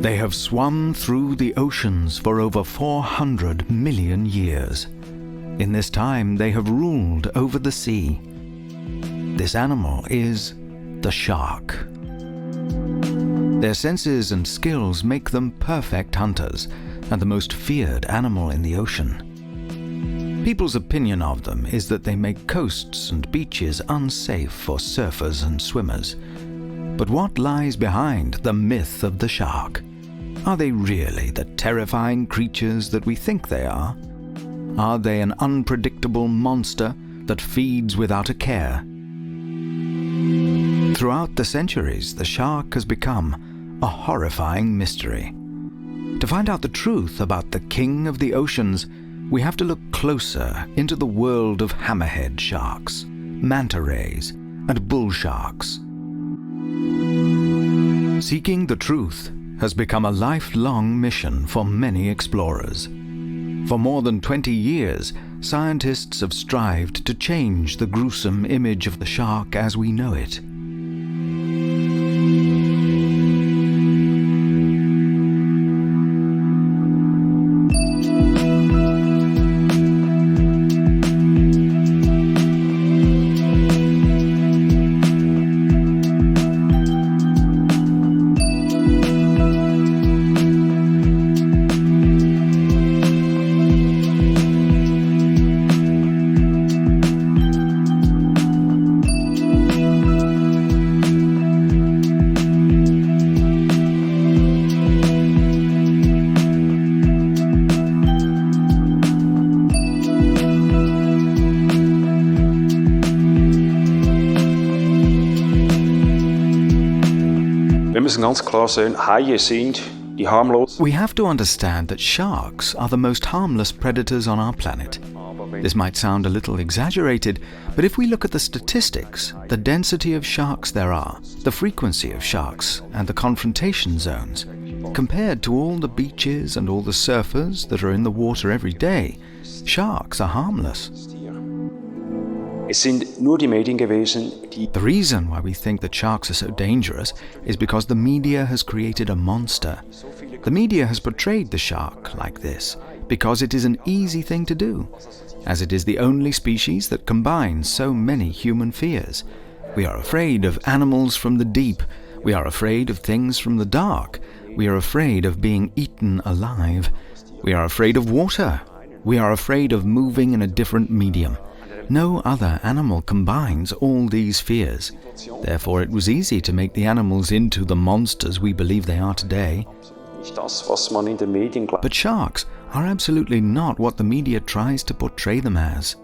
They have swum through the oceans for over 400 million years. In this time, they have ruled over the sea. This animal is the shark. Their senses and skills make them perfect hunters and the most feared animal in the ocean. People's opinion of them is that they make coasts and beaches unsafe for surfers and swimmers. But what lies behind the myth of the shark? Are they really the terrifying creatures that we think they are? Are they an unpredictable monster that feeds without a care? Throughout the centuries, the shark has become a horrifying mystery. To find out the truth about the king of the oceans, we have to look closer into the world of hammerhead sharks, manta rays, and bull sharks. Seeking the truth has become a lifelong mission for many explorers. For more than 20 years, scientists have strived to change the gruesome image of the shark as we know it. We have to understand that sharks are the most harmless predators on our planet. This might sound a little exaggerated, but if we look at the statistics, the density of sharks there are, the frequency of sharks, and the confrontation zones, compared to all the beaches and all the surfers that are in the water every day, sharks are harmless. The reason why we think that sharks are so dangerous is because the media has created a monster. The media has portrayed the shark like this because it is an easy thing to do, as it is the only species that combines so many human fears. We are afraid of animals from the deep. We are afraid of things from the dark. We are afraid of being eaten alive. We are afraid of water. We are afraid of moving in a different medium. No other animal combines all these fears. Therefore, it was easy to make the animals into the monsters we believe they are today. But sharks are absolutely not what the media tries to portray them as.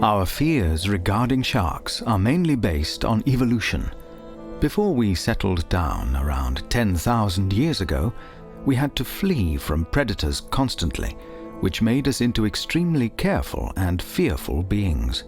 Our fears regarding sharks are mainly based on evolution. Before we settled down around 10,000 years ago, we had to flee from predators constantly, which made us into extremely careful and fearful beings.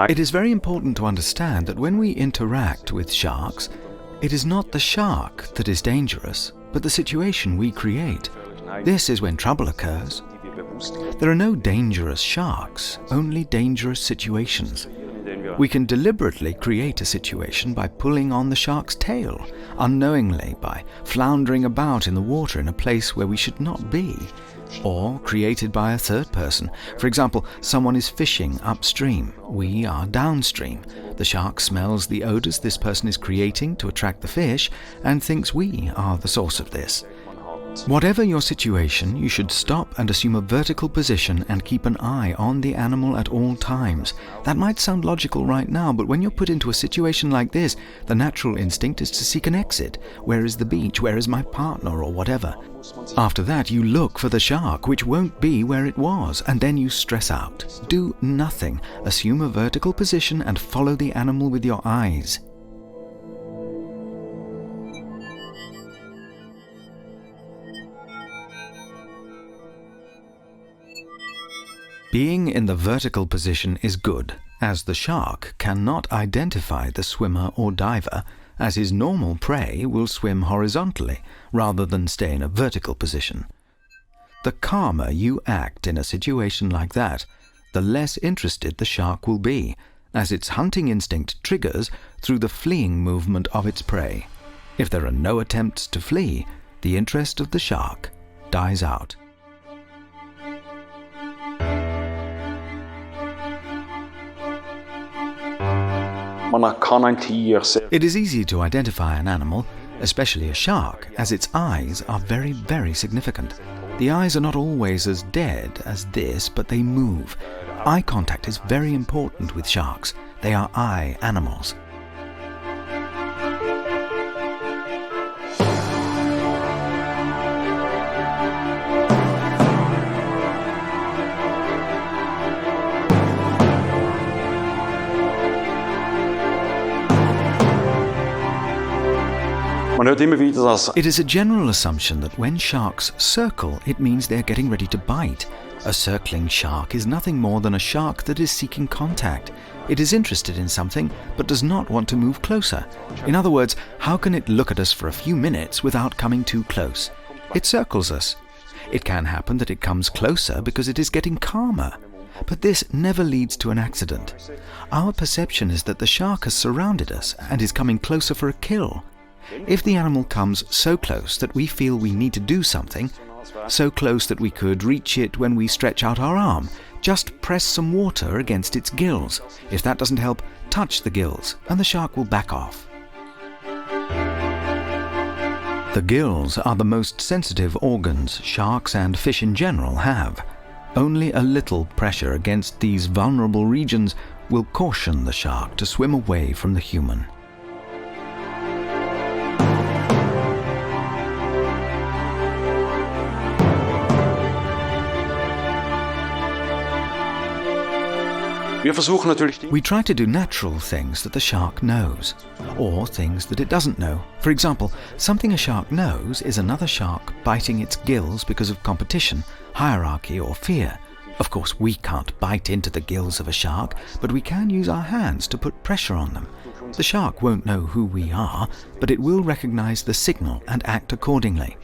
It is very important to understand that when we interact with sharks, it is not the shark that is dangerous, but the situation we create. This is when trouble occurs. There are no dangerous sharks, only dangerous situations. We can deliberately create a situation by pulling on the shark's tail, unknowingly by floundering about in the water in a place where we should not be, or created by a third person. For example, someone is fishing upstream. We are downstream. The shark smells the odors this person is creating to attract the fish and thinks we are the source of this. Whatever your situation, you should stop and assume a vertical position and keep an eye on the animal at all times. That might sound logical right now, but when you're put into a situation like this, the natural instinct is to seek an exit. Where is the beach? Where is my partner? Or whatever. After that, you look for the shark, which won't be where it was, and then you stress out. Do nothing. Assume a vertical position and follow the animal with your eyes. Being in the vertical position is good, as the shark cannot identify the swimmer or diver, as his normal prey will swim horizontally rather than stay in a vertical position. The calmer you act in a situation like that, the less interested the shark will be, as its hunting instinct triggers through the fleeing movement of its prey. If there are no attempts to flee, the interest of the shark dies out. It is easy to identify an animal, especially a shark, as its eyes are very, very significant. The eyes are not always as dead as this, but they move. Eye contact is very important with sharks. They are eye animals. It is a general assumption that when sharks circle, it means they're getting ready to bite. A circling shark is nothing more than a shark that is seeking contact. It is interested in something, but does not want to move closer. In other words, how can it look at us for a few minutes without coming too close? It circles us. It can happen that it comes closer because it is getting calmer. But this never leads to an accident. Our perception is that the shark has surrounded us and is coming closer for a kill. If the animal comes so close that we feel we need to do something, so close that we could reach it when we stretch out our arm, just press some water against its gills. If that doesn't help, touch the gills and the shark will back off. The gills are the most sensitive organs sharks and fish in general have. Only a little pressure against these vulnerable regions will caution the shark to swim away from the human. We try to do natural things that the shark knows, or things that it doesn't know. For example, something a shark knows is another shark biting its gills because of competition, hierarchy, or fear. Of course, we can't bite into the gills of a shark, but we can use our hands to put pressure on them. The shark won't know who we are, but it will recognize the signal and act accordingly.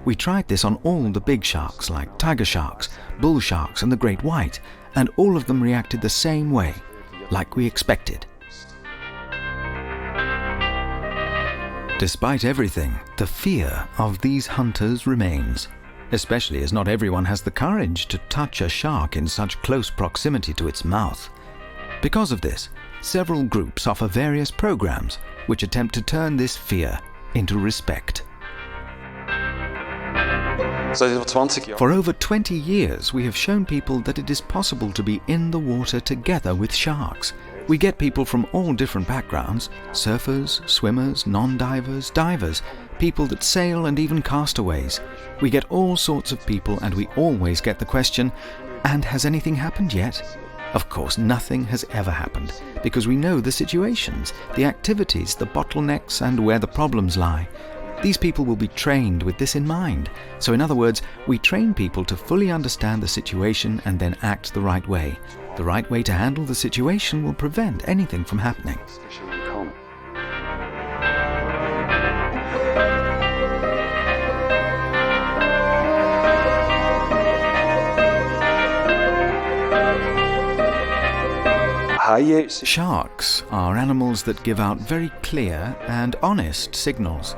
We tried this on all the big sharks like tiger sharks, bull sharks, and the great white, and all of them reacted the same way, like we expected. Despite everything, the fear of these hunters remains, especially as not everyone has the courage to touch a shark in such close proximity to its mouth. Because of this, several groups offer various programs which attempt to turn this fear into respect. For over 20 years, we have shown people that it is possible to be in the water together with sharks. We get people from all different backgrounds: surfers, swimmers, non-divers, divers, people that sail, and even castaways. We get all sorts of people, and we always get the question, "And has anything happened yet?" Of course, nothing has ever happened, because we know the situations, the activities, the bottlenecks, and where the problems lie. These people will be trained with this in mind. So in other words, we train people to fully understand the situation and then act the right way. The right way to handle the situation will prevent anything from happening. Sharks are animals that give out very clear and honest signals.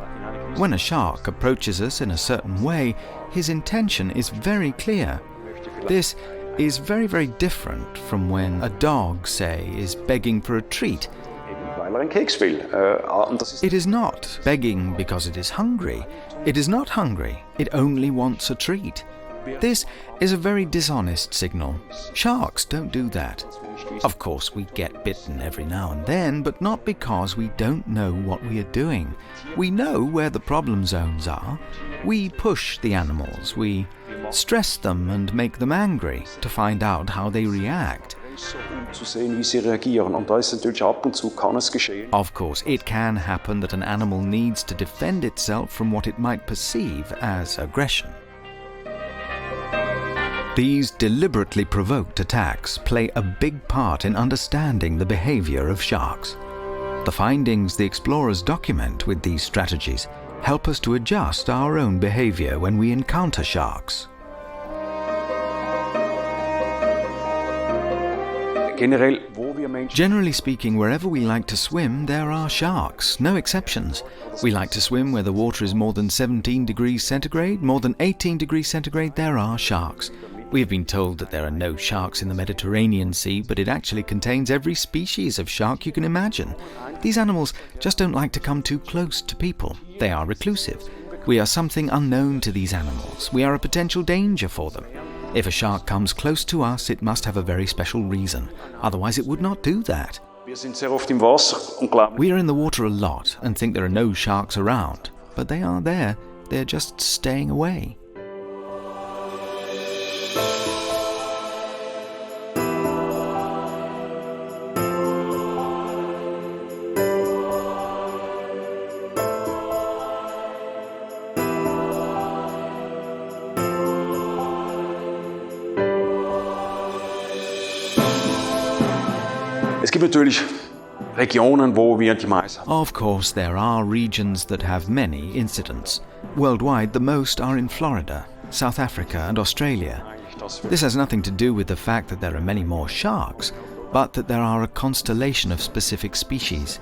When a shark approaches us in a certain way, his intention is very clear. This is very, very different from when a dog, say, is begging for a treat. It is not begging because it is hungry. It is not hungry. It only wants a treat. This is a very dishonest signal. Sharks don't do that. Of course, we get bitten every now and then, but not because we don't know what we are doing. We know where the problem zones are. We push the animals. We stress them and make them angry to find out how they react. Of course, it can happen that an animal needs to defend itself from what it might perceive as aggression. These deliberately provoked attacks play a big part in understanding the behavior of sharks. The findings the explorers document with these strategies help us to adjust our own behavior when we encounter sharks. Generally speaking, wherever we like to swim, there are sharks, no exceptions. We like to swim where the water is more than 17 degrees centigrade, more than 18 degrees centigrade, there are sharks. We have been told that there are no sharks in the Mediterranean Sea, but it actually contains every species of shark you can imagine. These animals just don't like to come too close to people. They are reclusive. We are something unknown to these animals. We are a potential danger for them. If a shark comes close to us, it must have a very special reason. Otherwise, it would not do that. We are in the water a lot and think there are no sharks around. But they are there. They're just staying away. Of course, there are regions that have many incidents. Worldwide, the most are in Florida, South Africa and Australia. This has nothing to do with the fact that there are many more sharks, but that there are a constellation of specific species.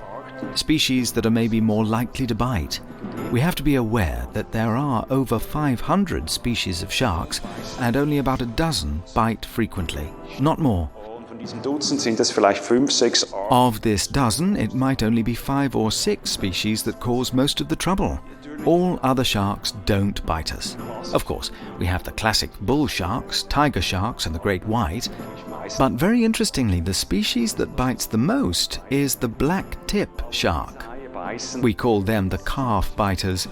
Species that are maybe more likely to bite. We have to be aware that there are over 500 species of sharks and only about a dozen bite frequently, not more. Of this dozen, it might only be 5 or 6 species that cause most of the trouble. All other sharks don't bite us. Of course, we have the classic bull sharks, tiger sharks and the great white. But very interestingly, the species that bites the most is the black tip shark. We call them the calf biters.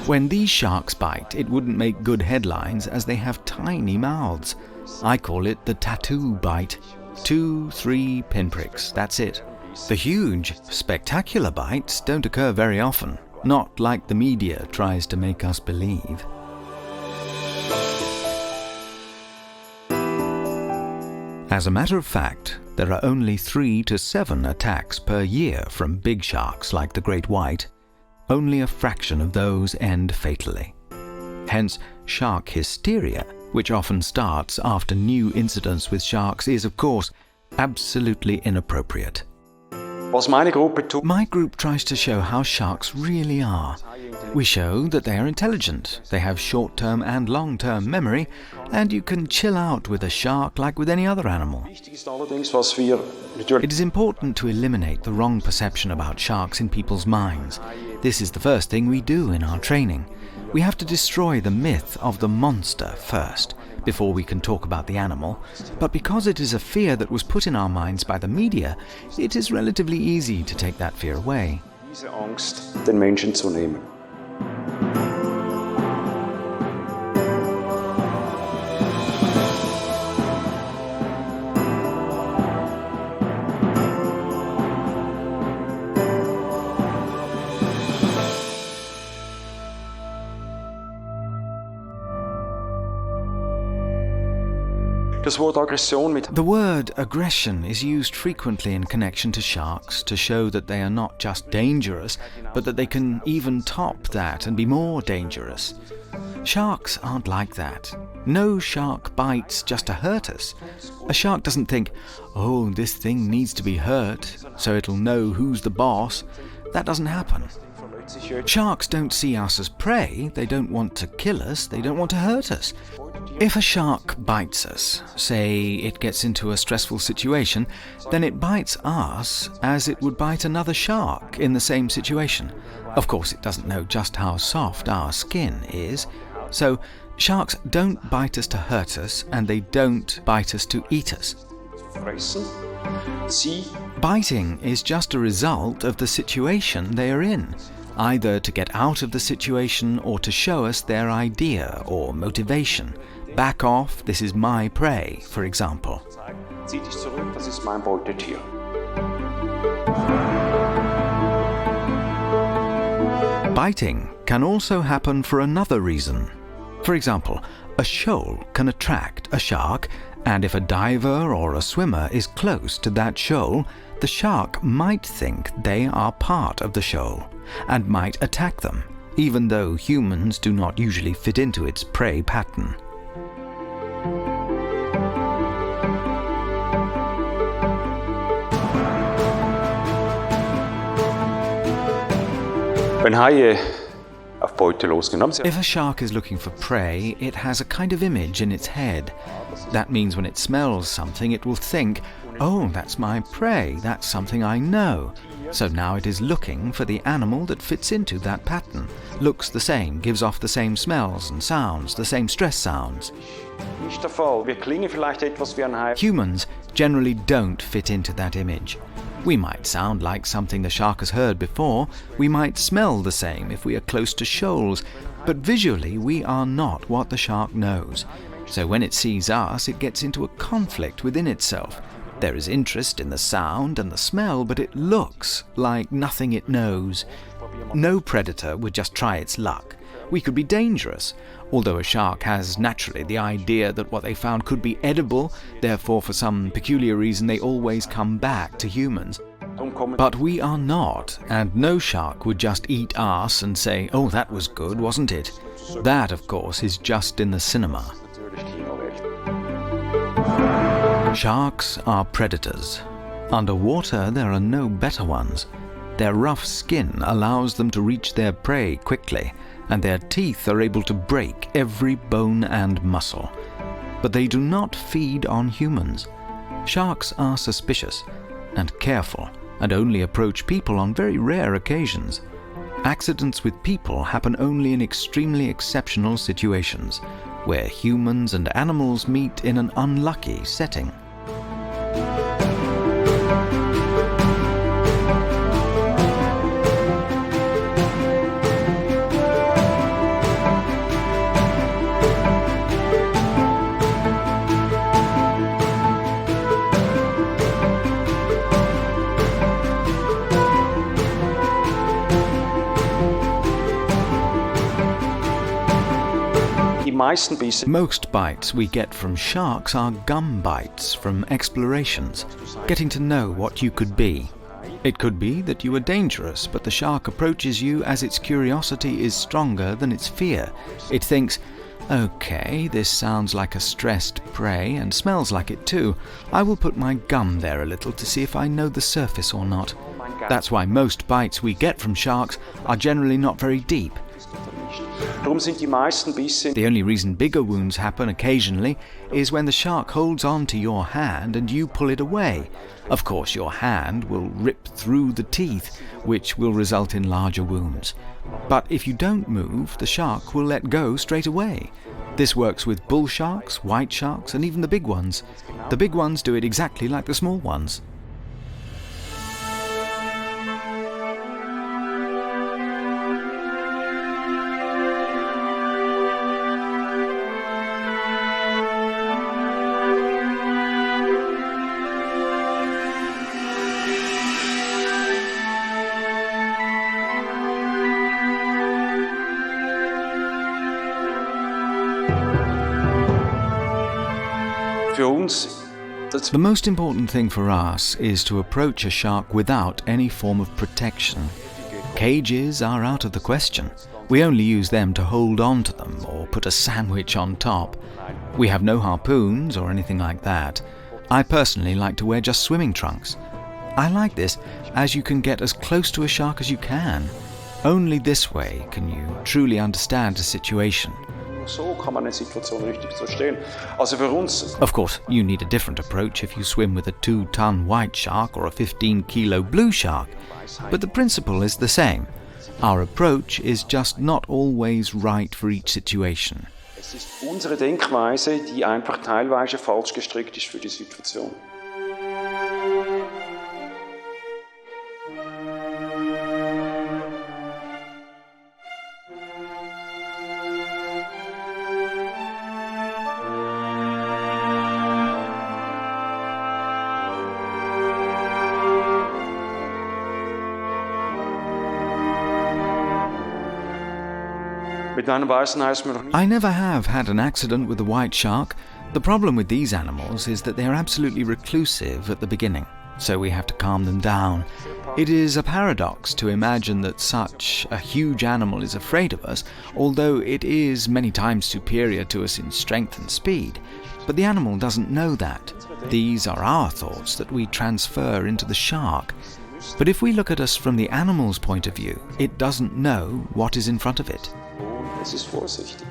When these sharks bite, it wouldn't make good headlines as they have tiny mouths. I call it the tattoo bite. 2-3 pinpricks, that's it. The huge, spectacular bites don't occur very often, not like the media tries to make us believe. As a matter of fact, there are only 3 to 7 attacks per year from big sharks like the great white. Only a fraction of those end fatally. Hence, shark hysteria, which often starts after new incidents with sharks, is, of course, absolutely inappropriate. My group tries to show how sharks really are. We show that they are intelligent, they have short-term and long-term memory, and you can chill out with a shark like with any other animal. It is important to eliminate the wrong perception about sharks in people's minds. This is the first thing we do in our training. We have to destroy the myth of the monster first, before we can talk about the animal. But because it is a fear that was put in our minds by the media, it is relatively easy to take that fear away. The word aggression is used frequently in connection to sharks to show that they are not just dangerous, but that they can even top that and be more dangerous. Sharks aren't like that. No shark bites just to hurt us. A shark doesn't think, oh, this thing needs to be hurt, so it'll know who's the boss. That doesn't happen. Sharks don't see us as prey, they don't want to kill us, they don't want to hurt us. If a shark bites us, say it gets into a stressful situation, then it bites us as it would bite another shark in the same situation. Of course, it doesn't know just how soft our skin is, so sharks don't bite us to hurt us, and they don't bite us to eat us. Biting is just a result of the situation they are in, either to get out of the situation or to show us their idea or motivation. Back off, this is my prey, for example. Biting can also happen for another reason. For example, A shoal can attract a shark, and if a diver or a swimmer is close to that shoal, the shark might think they are part of the shoal and might attack them, even though humans do not usually fit into its prey pattern. If a shark is looking for prey, it has a kind of image in its head. That means when it smells something, it will think, "Oh, that's my prey, that's something I know." So now it is looking for the animal that fits into that pattern, looks the same, gives off the same smells and sounds, the same stress sounds. Humans generally don't fit into that image. We might sound like something the shark has heard before, we might smell the same if we are close to shoals, but visually we are not what the shark knows. So when it sees us, it gets into a conflict within itself. There is interest in the sound and the smell, but it looks like nothing it knows. No predator would just try its luck. We could be dangerous. Although a shark has naturally the idea that what they found could be edible, therefore for some peculiar reason they always come back to humans. But we are not, and no shark would just eat us and say, "Oh, that was good, wasn't it?" That, of course, is just in the cinema. Sharks are predators. Underwater, there are no better ones. Their rough skin allows them to reach their prey quickly, and their teeth are able to break every bone and muscle. But they do not feed on humans. Sharks are suspicious and careful, and only approach people on very rare occasions. Accidents with people happen only in extremely exceptional situations, where humans and animals meet in an unlucky setting. Most bites we get from sharks are gum bites from explorations, getting to know what you could be. It could be that you are dangerous, but the shark approaches you as its curiosity is stronger than its fear. It thinks, "Okay, this sounds like a stressed prey and smells like it too. I will put my gum there a little to see if I know the surface or not." That's why most bites we get from sharks are generally not very deep. The only reason bigger wounds happen occasionally is when the shark holds on to your hand and you pull it away. Of course, your hand will rip through the teeth, which will result in larger wounds. But if you don't move, the shark will let go straight away. This works with bull sharks, white sharks, and even the big ones. The big ones do it exactly like the small ones. The most important thing for us is to approach a shark without any form of protection. Cages are out of the question. We only use them to hold on to them or put a sandwich on top. We have no harpoons or anything like that. I personally like to wear just swimming trunks. I like this as you can get as close to a shark as you can. Only this way can you truly understand a situation. Of course, you need a different approach if you swim with a 2-ton white shark or a 15-kilo blue shark, but the principle is the same. Our approach is just not always right for each situation. Es ist unsere Denkweise, die einfach teilweise falsch gestrickt ist für die Situation. Mit einem weißen Hai ist mir noch nie. I never have had an accident with the white shark. The problem with these animals is that they are absolutely reclusive at the beginning, so we have to calm them down. It is a paradox to imagine that such a huge animal is afraid of us, although it is many times superior to us in strength and speed. But the animal doesn't know that. These are our thoughts that we transfer into the shark. But if we look at us from the animal's point of view, it doesn't know what is in front of it. Es ist vorsichtig.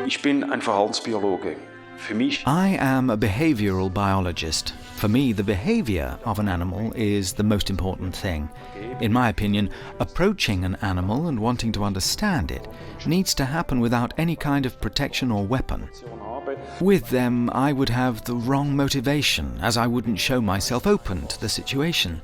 Ich bin ein Verhaltensbiologe. Für mich I am a behavioral biologist. For me, the behavior of an animal is the most important thing. In my opinion, approaching an animal and wanting to understand it needs to happen without any kind of protection or weapon. With them, I would have the wrong motivation, as I wouldn't show myself open to the situation.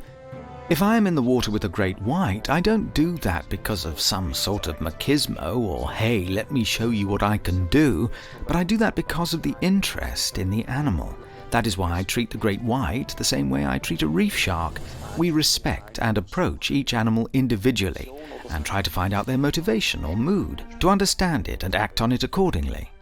If I am in the water with a great white, I don't do that because of some sort of machismo or, hey, let me show you what I can do, but I do that because of the interest in the animal. That is why I treat the great white the same way I treat a reef shark. We respect and approach each animal individually and try to find out their motivation or mood, to understand it and act on it accordingly.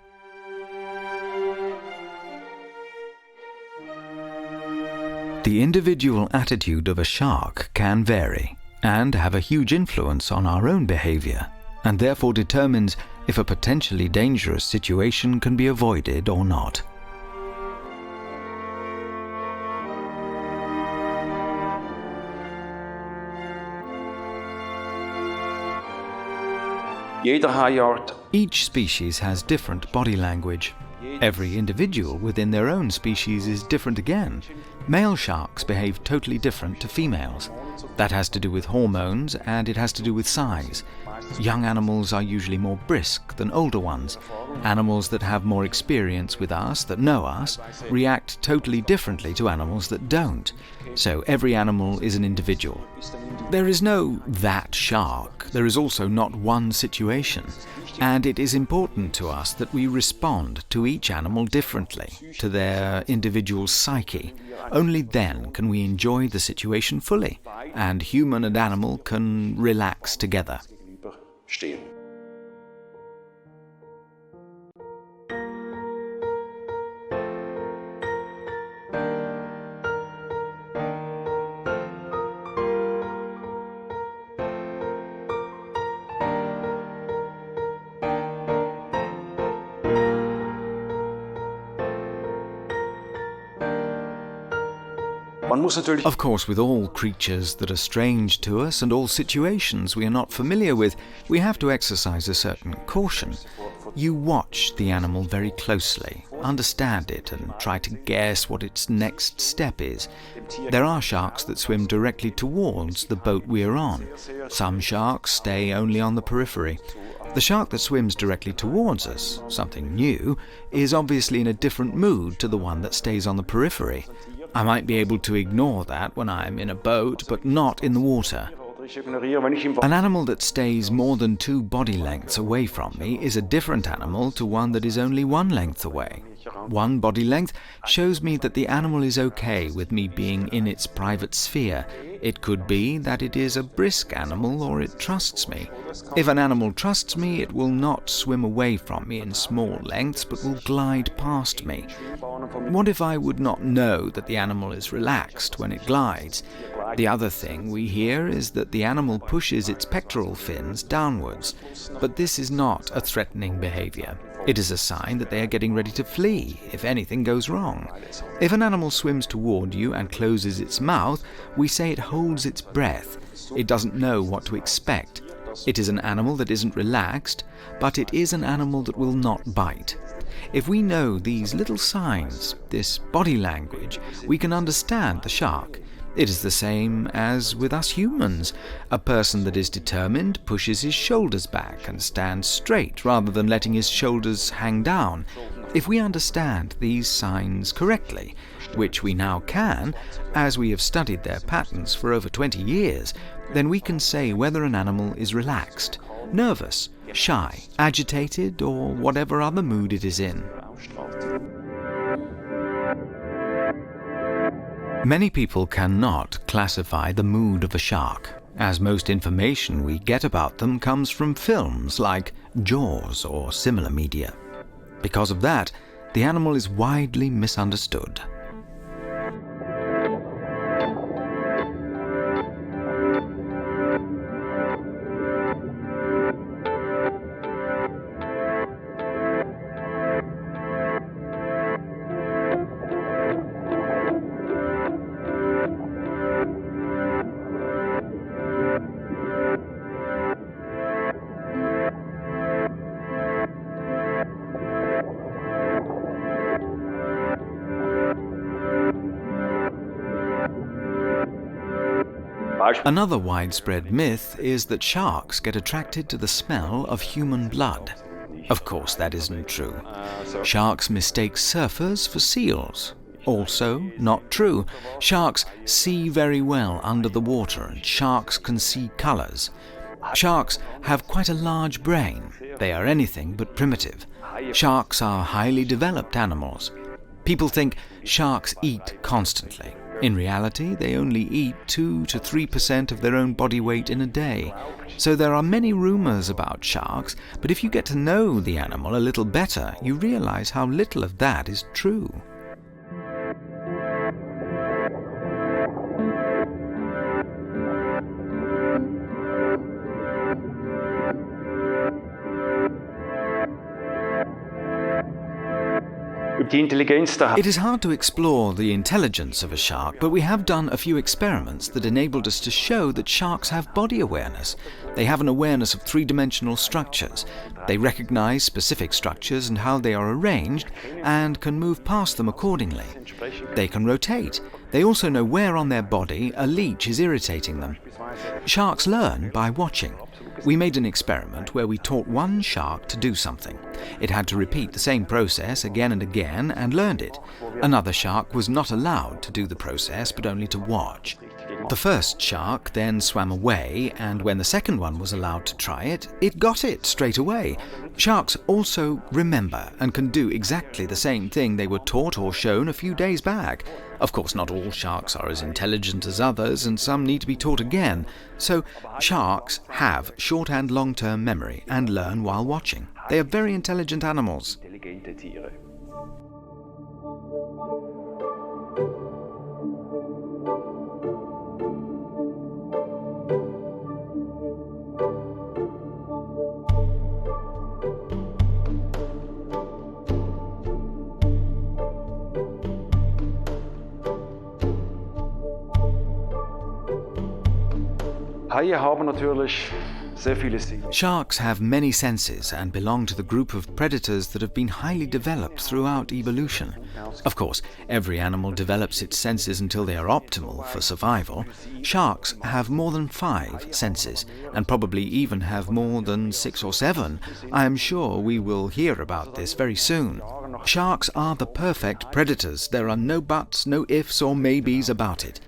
The individual attitude of a shark can vary and have a huge influence on our own behavior, and therefore determines if a potentially dangerous situation can be avoided or not. jeder Haiart Each species has different body language. Every individual within their own species is different again. Male sharks behave totally different to females. That has to do with hormones and it has to do with size. Young animals are usually more brisk than older ones. Animals that have more experience with us, that know us, react totally differently to animals that don't. So every animal is an individual. There is no that shark. There is also not one situation. And it is important to us that we respond to each animal differently, to their individual psyche. Only then can we enjoy the situation fully, and human and animal can relax together. stehen. Man muss natürlich Of course, with all creatures that are strange to us and all situations we are not familiar with, we have to exercise a certain caution. You watch the animal very closely, understand it, and try to guess what its next step is. There are sharks that swim directly towards the boat we are on. Some sharks stay only on the periphery. The shark that swims directly towards us, something new, is obviously in a different mood to the one that stays on the periphery. I might be able to ignore that when I am in a boat, but not in the water. An animal that stays more than 2 body lengths away from me is a different animal to one that is only 1 length away. 1 body length shows me that the animal is okay with me being in its private sphere. It could be that it is a brisk animal or it trusts me. If an animal trusts me, it will not swim away from me in small lengths, but will glide past me. What if I would not know that the animal is relaxed when it glides? The other thing we hear is that the animal pushes its pectoral fins downwards, but this is not a threatening behavior. It is a sign that they are getting ready to flee if anything goes wrong. If an animal swims toward you and closes its mouth, we say it holds its breath. It doesn't know what to expect. It is an animal that isn't relaxed, but it is an animal that will not bite. If we know these little signs, this body language, we can understand the shark. It is the same as with us humans. A person that is determined pushes his shoulders back and stands straight rather than letting his shoulders hang down. If we understand these signs correctly, which we now can, as we have studied their patterns for over 20 years, then we can say whether an animal is relaxed, nervous, shy, agitated, or whatever other mood it is in. Many people cannot classify the mood of a shark, as most information we get about them comes from films like Jaws or similar media. Because of that, the animal is widely misunderstood. Another widespread myth is that sharks get attracted to the smell of human blood. Of course, that isn't true. Sharks mistake surfers for seals. Also, not true. Sharks see very well under the water, and sharks can see colors. Sharks have quite a large brain. They are anything but primitive. Sharks are highly developed animals. People think sharks eat constantly. In reality, they only eat 2 to 3% of their own body weight in a day. So there are many rumors about sharks, but if you get to know the animal a little better, you realize how little of that is true. It is hard to explore the intelligence of a shark, but we have done a few experiments that enabled us to show that sharks have body awareness. They have an awareness of three-dimensional structures. They recognize specific structures and how they are arranged, and can move past them accordingly. They can rotate. They also know where on their body a leech is irritating them. Sharks learn by watching. We made an experiment where we taught one shark to do something. It had to repeat the same process again and again and learned it. Another shark was not allowed to do the process but only to watch. The first shark then swam away, and when the second one was allowed to try it, it got it straight away. Sharks also remember and can do exactly the same thing they were taught or shown a few days back. Of course, not all sharks are as intelligent as others, and some need to be taught again. So, sharks have short and long-term memory and learn while watching. They are very intelligent animals. Sharks have many senses and belong to the group of predators that have been highly developed throughout evolution. Of course, every animal develops its senses until they are optimal for survival. Sharks have more than 5 senses, and probably even have more than 6 or 7. I am sure we will hear about this very soon. Sharks are the perfect predators. There are no buts, no ifs or maybes about it.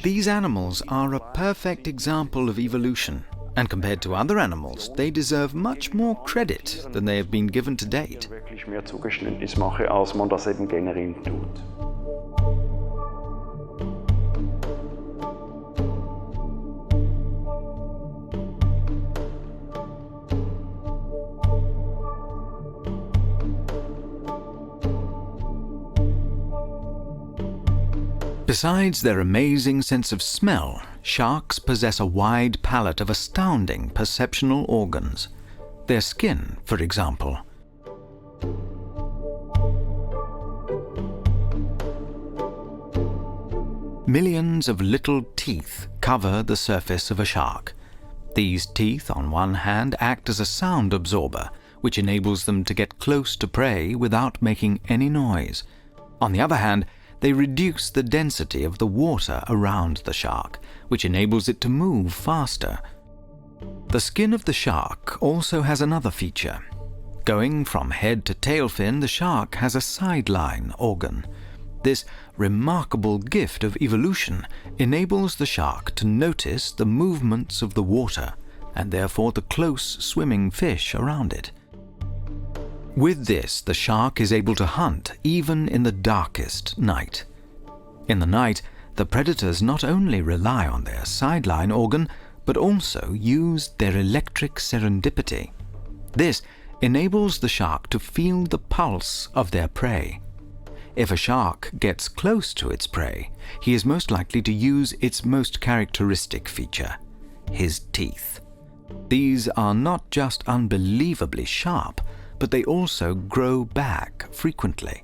These animals are a perfect example of evolution, and compared to other animals, they deserve much more credit than they have been given to date. Besides their amazing sense of smell, sharks possess a wide palette of astounding perceptual organs. Their skin, for example. Millions of little teeth cover the surface of a shark. These teeth, on one hand, act as a sound absorber, which enables them to get close to prey without making any noise. On the other hand, they reduce the density of the water around the shark, which enables it to move faster. The skin of the shark also has another feature. Going from head to tail fin, the shark has a sideline organ. This remarkable gift of evolution enables the shark to notice the movements of the water and therefore the close swimming fish around it. With this, the shark is able to hunt even in the darkest night. In the night, the predators not only rely on their sideline organ, but also use their electric serendipity. This enables the shark to feel the pulse of their prey. If a shark gets close to its prey, he is most likely to use its most characteristic feature, his teeth. These are not just unbelievably sharp, but they also grow back frequently.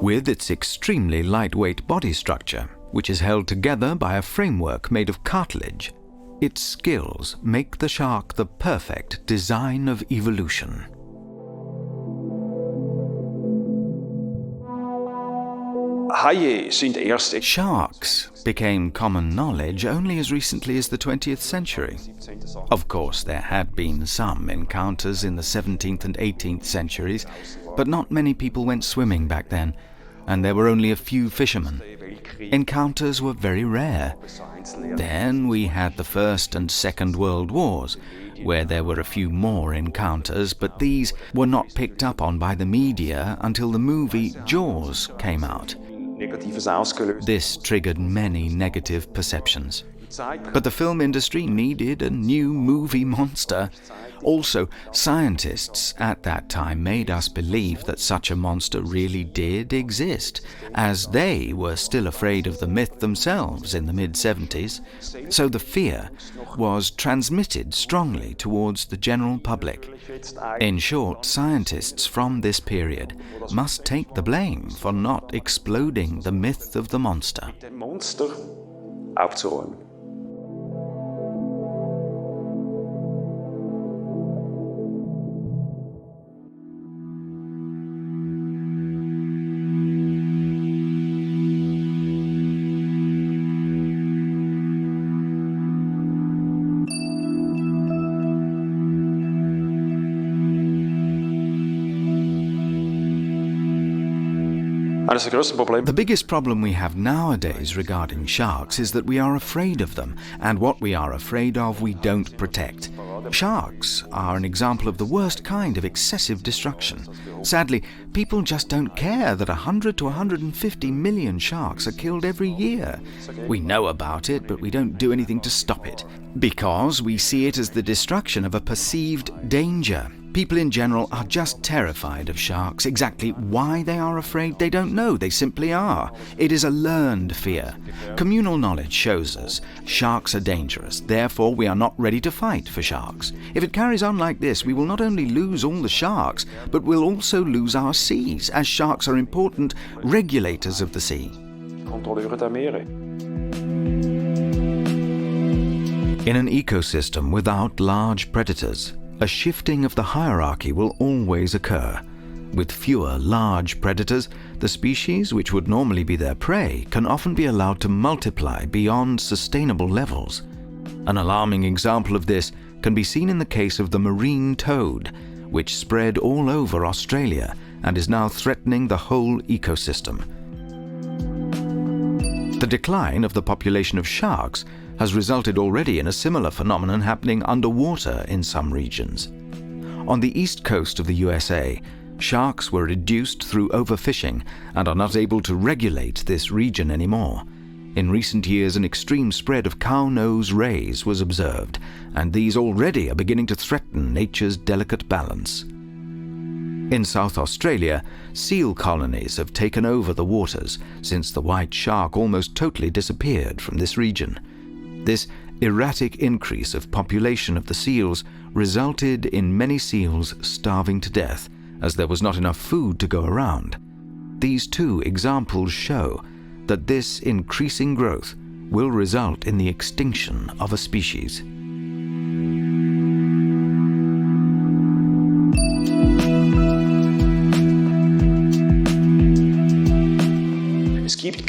With its extremely lightweight body structure, which is held together by a framework made of cartilage, its skills make the shark the perfect design of evolution. Haie sind erst Sharks became common knowledge only as recently as the 20th century. Of course, there had been some encounters in the 17th and 18th centuries, but not many people went swimming back then, and there were only a few fishermen. Encounters were very rare. Then we had the First and Second World Wars, where there were a few more encounters, but these were not picked up on by the media until the movie Jaws came out. This triggered many negative perceptions. But the film industry needed a new movie monster. Also, scientists at that time made us believe that such a monster really did exist, as they were still afraid of the myth themselves in the mid-70s. So the fear was transmitted strongly towards the general public. In short, scientists from this period must take the blame for not exploding the myth of the monster. Aufzuräumen. The biggest problem we have nowadays regarding sharks is that we are afraid of them, and what we are afraid of we don't protect. Sharks are an example of the worst kind of excessive destruction. Sadly, people just don't care that 100 to 150 million sharks are killed every year. We know about it, but we don't do anything to stop it, because we see it as the destruction of a perceived danger. People in general are just terrified of sharks. Exactly why they are afraid, they don't know. They simply are. It is a learned fear. Communal knowledge shows us sharks are dangerous. Therefore, we are not ready to fight for sharks. If it carries on like this, we will not only lose all the sharks, but we'll also lose our seas, as sharks are important regulators of the sea. In an ecosystem without large predators, a shifting of the hierarchy will always occur. With fewer large predators, the species which would normally be their prey can often be allowed to multiply beyond sustainable levels. An alarming example of this can be seen in the case of the marine toad, which spread all over Australia and is now threatening the whole ecosystem. The decline of the population of sharks has resulted already in a similar phenomenon happening underwater in some regions. On the east coast of the USA, sharks were reduced through overfishing and are not able to regulate this region anymore. In recent years, an extreme spread of cow-nose rays was observed, and these already are beginning to threaten nature's delicate balance. In South Australia, seal colonies have taken over the waters since the white shark almost totally disappeared from this region. This erratic increase of population of the seals resulted in many seals starving to death, as there was not enough food to go around. These two examples show that this increasing growth will result in the extinction of a species.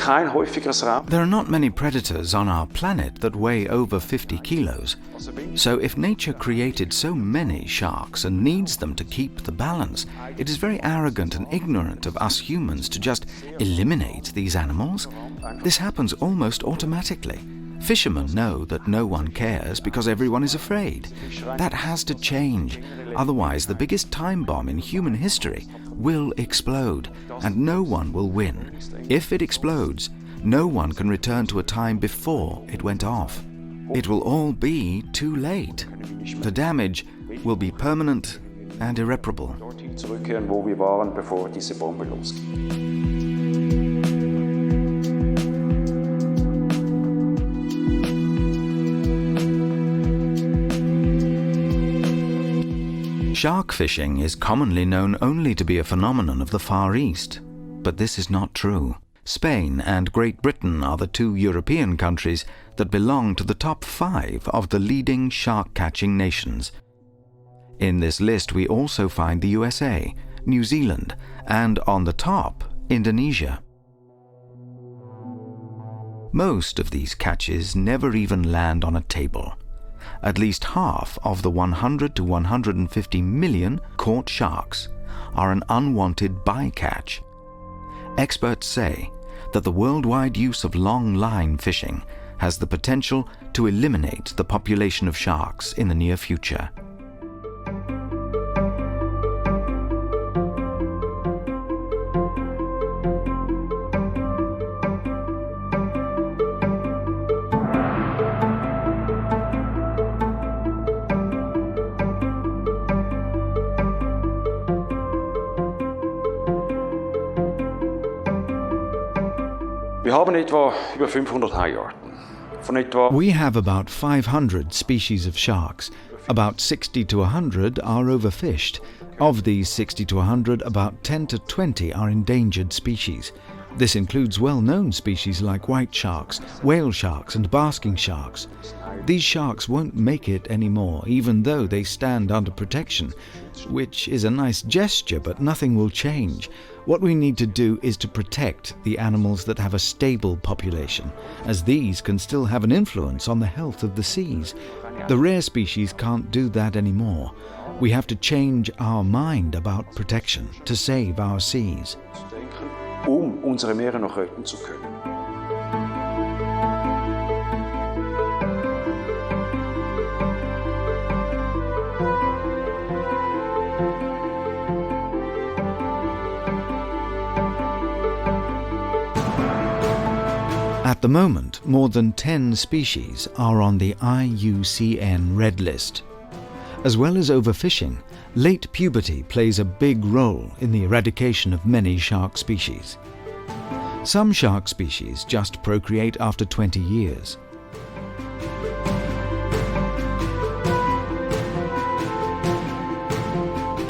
kein häufigeres Raub. There are not many predators on our planet that weigh over 50 kilos. So if nature created so many sharks and needs them to keep the balance, it is very arrogant and ignorant of us humans to just eliminate these animals. This happens almost automatically. Fishermen know that no one cares because everyone is afraid. That has to change. Otherwise, the biggest time bomb in human history will explode, and no one will win. If it explodes, no one can return to a time before it went off. It will all be too late. The damage will be permanent and irreparable. Dorthin zurückkehren, wo wir waren, bevor diese Bombe losging. Shark fishing is commonly known only to be a phenomenon of the Far East, but this is not true. Spain and Great Britain are the two European countries that belong to the top 5 of the leading shark-catching nations. In this list we also find the USA, New Zealand, and on the top, Indonesia. Most of these catches never even land on a table. At least half of the 100 to 150 million caught sharks are an unwanted bycatch. Experts say that the worldwide use of long-line fishing has the potential to eliminate the population of sharks in the near future. Wir haben etwa über 500 Haiarten. Von etwa We have about 500 species of sharks. About 60 to 100 are overfished. Of these 60 to 100, about 10 to 20 are endangered species. This includes well-known species like white sharks, whale sharks and basking sharks. These sharks won't make it anymore, even though they stand under protection, which is a nice gesture, but nothing will change. What we need to do is to protect the animals that have a stable population, as these can still have an influence on the health of the seas. The rare species can't do that anymore. We have to change our mind about protection to save our seas. Unsere Meere noch retten zu können. At the moment, more than 10 species are on the IUCN Red List. As well as overfishing, late puberty plays a big role in the eradication of many shark species. Some shark species just procreate after 20 years.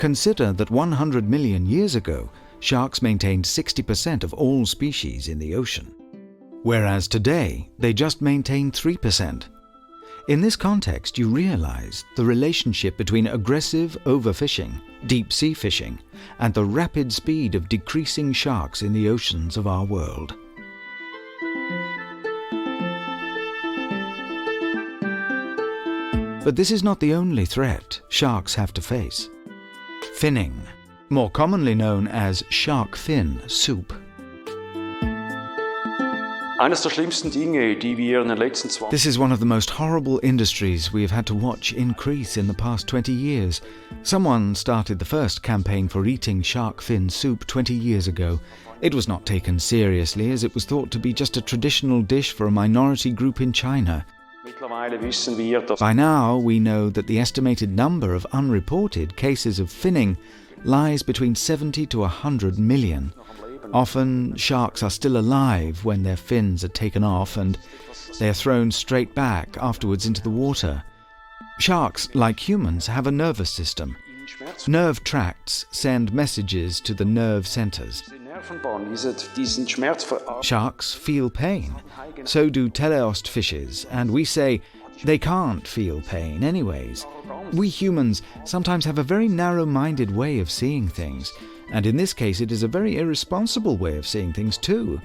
Consider that 100 million years ago, sharks maintained 60% of all species in the ocean, whereas today they just maintain 3%. In this context, you realize the relationship between aggressive overfishing, deep-sea fishing, and the rapid speed of decreasing sharks in the oceans of our world. But this is not the only threat sharks have to face. Finning, more commonly known as shark fin soup. Eines der schlimmsten Dinge, die wir in den letzten 20 This is one of the most horrible industries we have had to watch increase in the past 20 years. Someone started the first campaign for eating shark fin soup 20 years ago. It was not taken seriously as it was thought to be just a traditional dish for a minority group in China. Mittlerweile wissen wir, dass By now, we know that the estimated number of unreported cases of finning lies between 70 to 100 million. Often, sharks are still alive when their fins are taken off and they are thrown straight back afterwards into the water. Sharks, like humans, have a nervous system. Nerve tracts send messages to the nerve centers. diesen Schmerz Sharks feel pain. So do teleost fishes, and we say they can't feel pain anyways. We humans sometimes have a very narrow-minded way of seeing things, and in this case it is a very irresponsible way of seeing things too.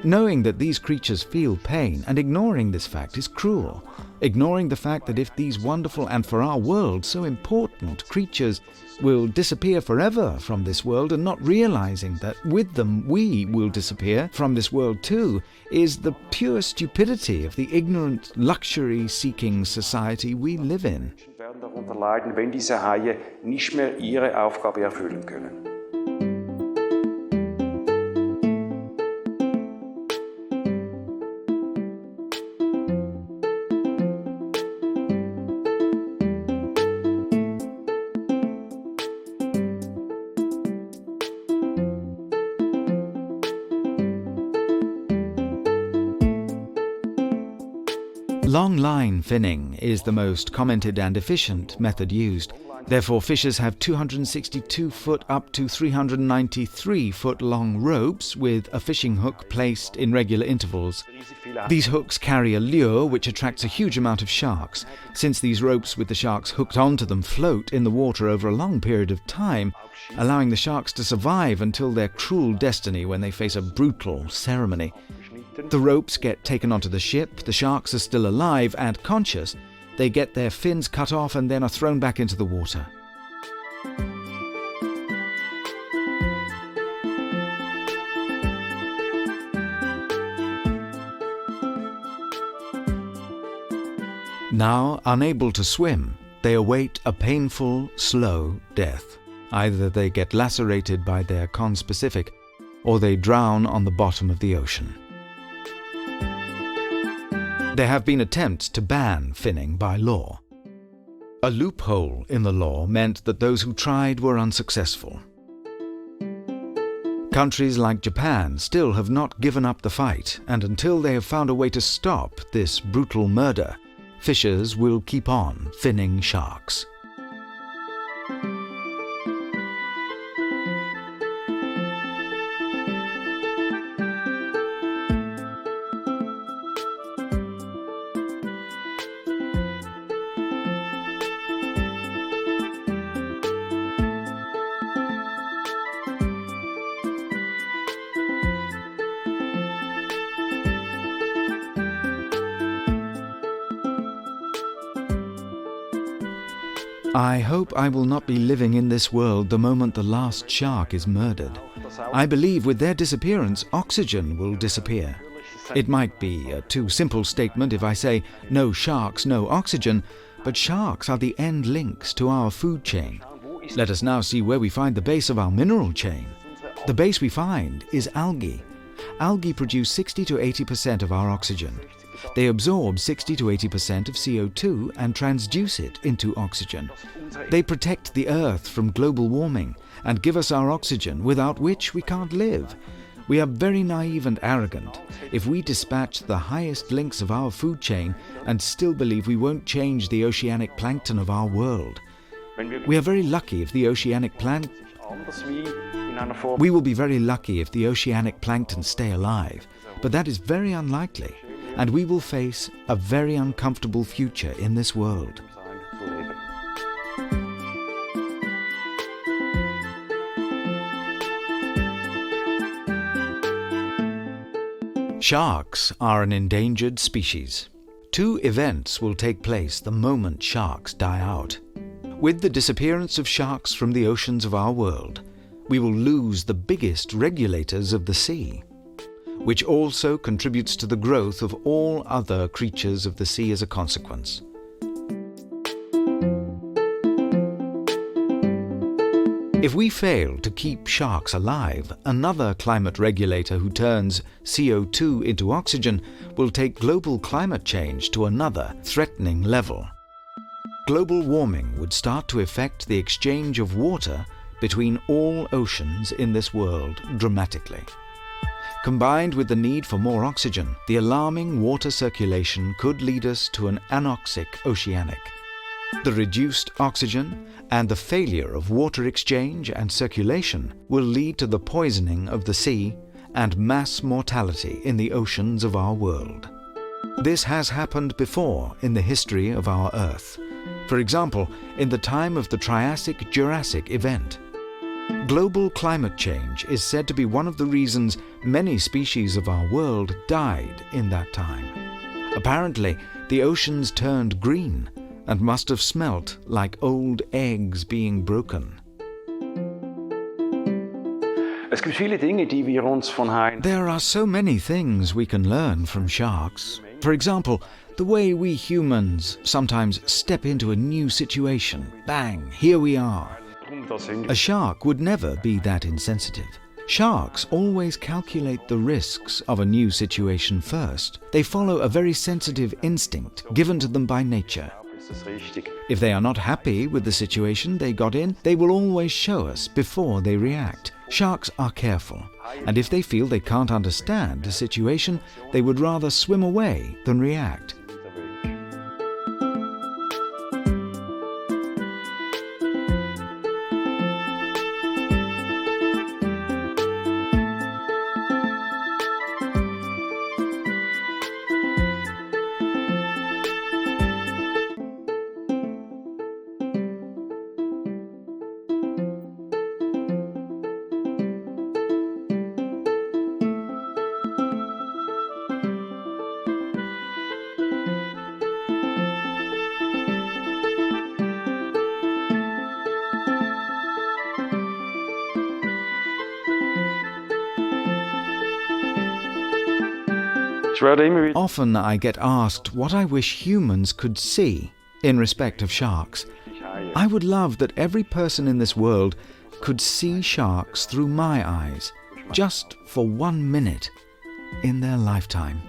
Knowing that these creatures feel pain and ignoring this fact is cruel. Ignoring the fact that if these wonderful and for our world so important creatures will disappear forever from this world and not realizing that with them we will disappear from this world too, is the pure stupidity of the ignorant, luxury-seeking society we live in. Werden darunter leiden, wenn diese Haie nicht mehr ihre Aufgabe erfüllen können. Long line finning is the most commented and efficient method used. Therefore, fishers have 262-foot up to 393-foot long ropes with a fishing hook placed in regular intervals. These hooks carry a lure which attracts a huge amount of sharks. Since these ropes with the sharks hooked onto them float in the water over a long period of time, allowing the sharks to survive until their cruel destiny when they face a brutal ceremony. The ropes get taken onto the ship, the sharks are still alive and conscious, they get their fins cut off and then are thrown back into the water. Now, unable to swim, they await a painful, slow death. Either they get lacerated by their conspecific, or they drown on the bottom of the ocean. There have been attempts to ban finning by law. A loophole in the law meant that those who tried were unsuccessful. Countries like Japan still have not given up the fight, and until they have found a way to stop this brutal murder, fishers will keep on finning sharks. I hope I will not be living in this world the moment the last shark is murdered. I believe with their disappearance, oxygen will disappear. It might be a too simple statement if I say, no sharks, no oxygen, but sharks are the end links to our food chain. Let us now see where we find the base of our mineral chain. The base we find is algae. Algae produce 60 to 80% of our oxygen. They absorb 60 to 80% of CO2 and transduce it into oxygen. They protect the Earth from global warming and give us our oxygen, without which we can't live. We are very naive and arrogant if we dispatch the highest links of our food chain and still believe we won't change the oceanic plankton of our world. We are very lucky if the oceanic We will be very lucky if the oceanic plankton stay alive, but that is very unlikely, and we will face a very uncomfortable future in this world. Sharks are an endangered species. Two events will take place the moment sharks die out. With the disappearance of sharks from the oceans of our world, we will lose the biggest regulators of the sea, which also contributes to the growth of all other creatures of the sea as a consequence. If we fail to keep sharks alive, another climate regulator who turns CO2 into oxygen will take global climate change to another threatening level. Global warming would start to affect the exchange of water between all oceans in this world dramatically. Combined with the need for more oxygen, the alarming water circulation could lead us to an anoxic oceanic. The reduced oxygen and the failure of water exchange and circulation will lead to the poisoning of the sea and mass mortality in the oceans of our world. This has happened before in the history of our Earth. For example, in the time of the Triassic-Jurassic event. Global climate change is said to be one of the reasons many species of our world died in that time. Apparently, the oceans turned green and must have smelt like old eggs being broken. Es gibt viele Dinge, die wir uns von Haien... There are so many things we can learn from sharks. For example, the way we humans sometimes step into a new situation. Bang, here we are. A shark would never be that insensitive. Sharks always calculate the risks of a new situation first. They follow a very sensitive instinct given to them by nature. If they are not happy with the situation they got in, they will always show us before they react. Sharks are careful, and if they feel they can't understand the situation, they would rather swim away than react. Often I get asked what I wish humans could see in respect of sharks. I would love that every person in this world could see sharks through my eyes, just for 1 minute in their lifetime.